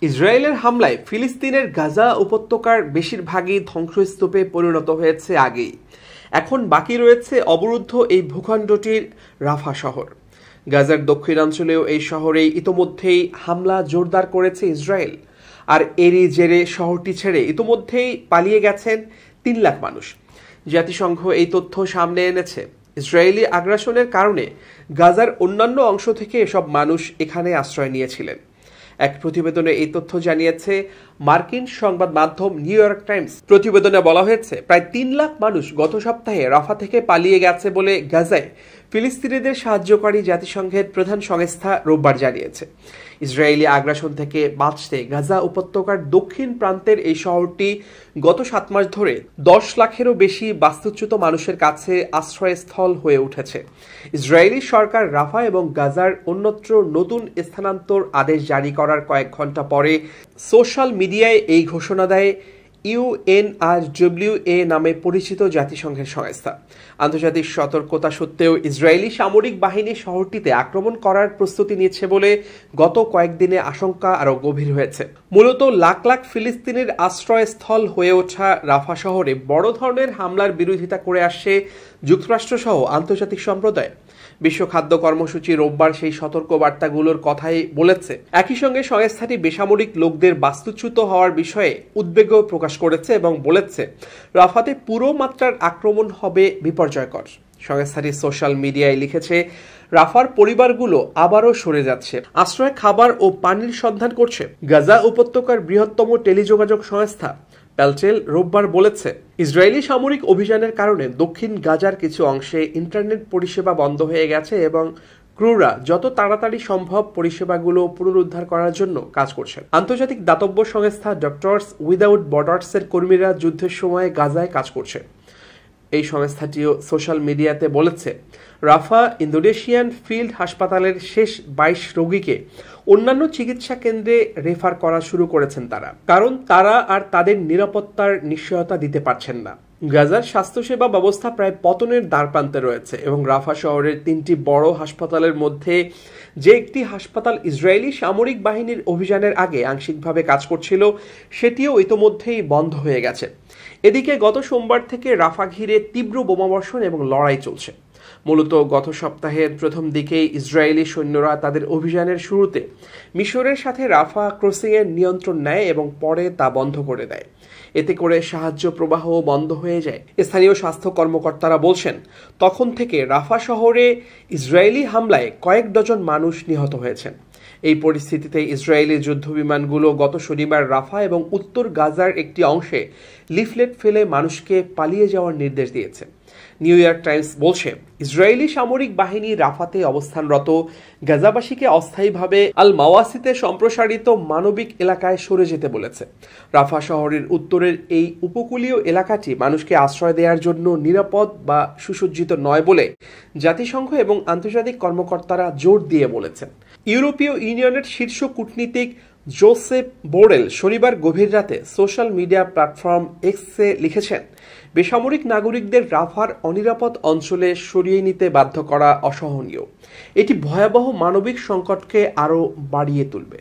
ইসরায়েলের হামলায় ফিলিস্তিনের গাজা উপত্যকার বেশিরভাগই ধ্বংসস্তূপে পরিণত হয়েছে আগেই। এখন বাকি রয়েছে অবরুদ্ধ এই ভূখণ্ডটির রাফা শহর। গাজার দক্ষিণাঞ্চলেও এই শহরেই ইতোমধ্যেই হামলা জোরদার করেছে ইসরায়েল। আর এরই জেরে শহরটি ছেড়ে ইতোমধ্যেই পালিয়ে গেছেন ৩ লাখ মানুষ। জাতিসংঘ এই তথ্য সামনে এনেছে। ইসরায়েলি আগ্রাসনের কারণে গাজার অন্যান্য অংশ থেকে এসব মানুষ এখানে আশ্রয় নিয়েছিলেন। এক প্রতিবেদনে এই তথ্য জানিয়েছে মার্কিন সংবাদ মাধ্যম নিউ ইয়র্ক টাইমস। প্রতিবেদনে বলা হয়েছে প্রায় ৩ লাখ মানুষ গত সপ্তাহে রাফা থেকে পালিয়ে গেছে বলে গাজায় ফিলিস্তিনিদের সাহায্যকারী জাতিসংঘের প্রধান সংস্থা রোববার জানিয়েছে। ইসরায়েলি আগ্রাসন থেকে বাঁচতে গাজা উপত্যকার দক্ষিণ প্রান্তের এই শহরটি গত ৭ মাস ধরে ১০ লাখেরও বেশি বাস্তুচ্যুত মানুষের কাছে আশ্রয়স্থল হয়ে উঠেছে। ইসরায়েলি সরকার রাফা এবং গাজার অন্যত্র নতুন স্থানান্তর আদেশ জারি করার কয়েক ঘন্টা পরে সোশ্যাল মিডিয়ায় এই ঘোষণা দেয় UNRWA নামে পরিচিত জাতিসংঘের সংস্থা। আন্তর্জাতিক সতর্কতা সত্ত্বেও ইসরায়েলি সামরিক বাহিনী শহরটিতে আক্রমণ করার প্রস্তুতি নিচ্ছে বলে গত কয়েকদিনে আশঙ্কা আরও গভীর হয়েছে। মূলত লাখ লাখ ফিলিস্তিনির আশ্রয়স্থল হয়ে ওঠা রাফা শহরে বড় ধরনের হামলার বিরোধিতা করে আসছে যুক্তরাষ্ট্রসহ আন্তর্জাতিক সম্প্রদায়। বিশ্ব খাদ্য কর্মসূচি রোববার সেই সতর্কবার্তাগুলোর কথাই বলেছে। একই সঙ্গে সংস্থাটি বেসামরিক লোকদের বাস্তুচ্যুত হওয়ার বিষয়ে উদ্বেগও প্রকাশ করেছে এবং বলেছে রাফাতে পুরো মাত্রার আক্রমণ হবে বিপর্যয়কর। সংস্থাটি সোশ্যাল মিডিয়ায় লিখেছে, রাফার পরিবারগুলো আবারও সরে যাচ্ছে, আশ্রয়, খাবার ও পানির সন্ধান করছে। গাজা উপত্যকার বৃহত্তম টেলিযোগাযোগ সংস্থা প্যালটেল রোববার বলেছে, ইসরায়েলি সামরিক অভিযানের কারণে দক্ষিণ গাজার কিছু অংশে ইন্টারনেট পরিষেবা বন্ধ হয়ে গেছে এবং ক্রুরা যত তাড়াতাড়ি সম্ভব পরিষেবাগুলো পুনরুদ্ধার করার জন্য কাজ করছেন। আন্তর্জাতিক দাতব্য সংস্থা ডক্টরস উইদাউট বর্ডার্সের কর্মীরা যুদ্ধের সময় গাজায় কাজ করছে। এই সংস্থাটিও সোশ্যাল মিডিয়াতে বলেছে, রাফা ইন্দোনেশিয়ান ফিল্ড হাসপাতালের শেষ ২২ রোগীকে অন্যান্য চিকিৎসা কেন্দ্রে রেফার করা শুরু করেছেন তারা, কারণ তারা আর তাদের নিরাপত্তার নিশ্চয়তা দিতে পারছেন না। গাজার স্বাস্থ্যসেবা ব্যবস্থা প্রায় পতনের দ্বারপ্রান্তে রয়েছে এবং রাফা শহরের ৩টি বড় হাসপাতালের মধ্যে যে একটি হাসপাতাল ইসরায়েলি সামরিক বাহিনীর অভিযানের আগে আংশিকভাবে কাজ করছিল সেটিও ইতোমধ্যেই বন্ধ হয়ে গেছে। এদিকে গত সোমবার থেকে রাফা ঘিরে তীব্র বোমাবর্ষণ এবং লড়াই চলছে। মূলত গত সপ্তাহের প্রথম দিকেই ইসরায়েলি সৈন্যরা তাদের অভিযানের শুরুতে মিশরের সাথে রাফা ক্রসিংয়ের নিয়ন্ত্রণ নেয় এবং পরে তা বন্ধ করে দেয়। এতে করে সাহায্য প্রবাহ বন্ধ হয়ে যায়। স্থানীয় স্বাস্থ্য কর্মকর্তারা বলছেন, তখন থেকে রাফা শহরে ইসরায়েলি হামলায় কয়েক ডজন মানুষ নিহত হয়েছেন। এই পরিস্থিতিতে ইসরায়েলি যুদ্ধবিমানগুলো গত শনিবার রাফা এবং উত্তর গাজার একটি অংশে লিফলেট ফেলে মানুষকে পালিয়ে যাওয়ার নির্দেশ দিয়েছে। নিউ ইয়র্ক টাইমস বলছে, ইসরায়েলি সামরিক বাহিনী রাফাতে অবস্থানরত গাজাবাসীকে অস্থায়ীভাবে আল মাওয়াসিতে সম্প্রসারিত মানবিক এলাকায় সরে যেতে বলেছে। রাফা শহরের উত্তরের এই উপকূলীয় এলাকাটি মানুষকে আশ্রয় দেওয়ার জন্য নিরাপদ বা সুসজ্জিত নয় বলে জাতিসংঘ এবং আন্তর্জাতিক কর্মকর্তারা জোর দিয়ে বলেছেন। ইউরোপীয় ইউনিয়নের শীর্ষ কূটনীতিক জোসেপ বোরেল শনিবার গভীর রাতে সোশ্যাল মিডিয়া প্ল্যাটফর্ম এক্সে লিখেছেন, বেসামরিক নাগরিকদের রাফার অনিরাপদ অঞ্চলে সরিয়ে নিতে বাধ্য করা অসহনীয়। এটি ভয়াবহ মানবিক সংকটকে আরও বাড়িয়ে তুলবে।